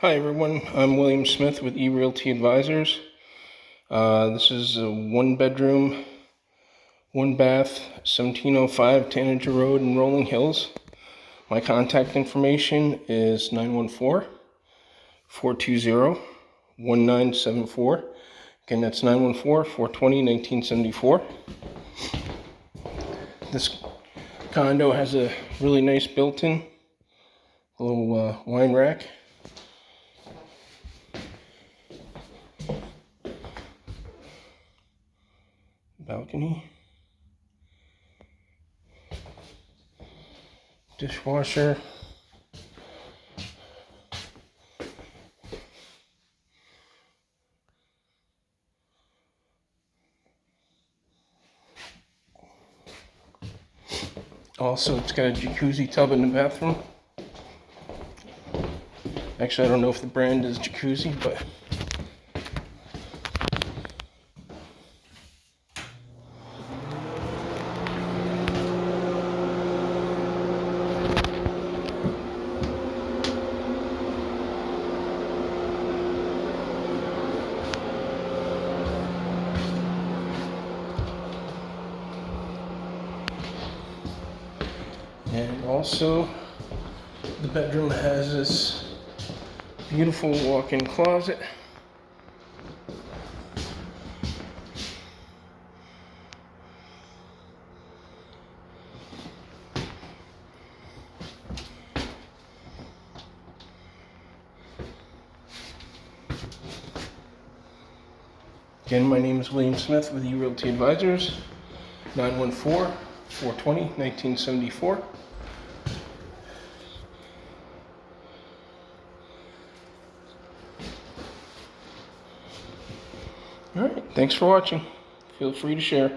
Hi everyone, I'm William Smith with eRealty Advisors. This is a one bedroom, one bath, 1705 Tanager Road in Rolling Hills. My contact information is 914-420-1974. Again, that's 914-420-1974. This condo has a really nice built-in little wine rack. Balcony, dishwasher, also it's got a jacuzzi tub in the bathroom. Actually, I don't know if the brand is Jacuzzi, but and also the bedroom has this beautiful walk-in closet. Again, my name is William Smith with eRealty Advisors, 914-420-1974. All right, thanks for watching. Feel free to share.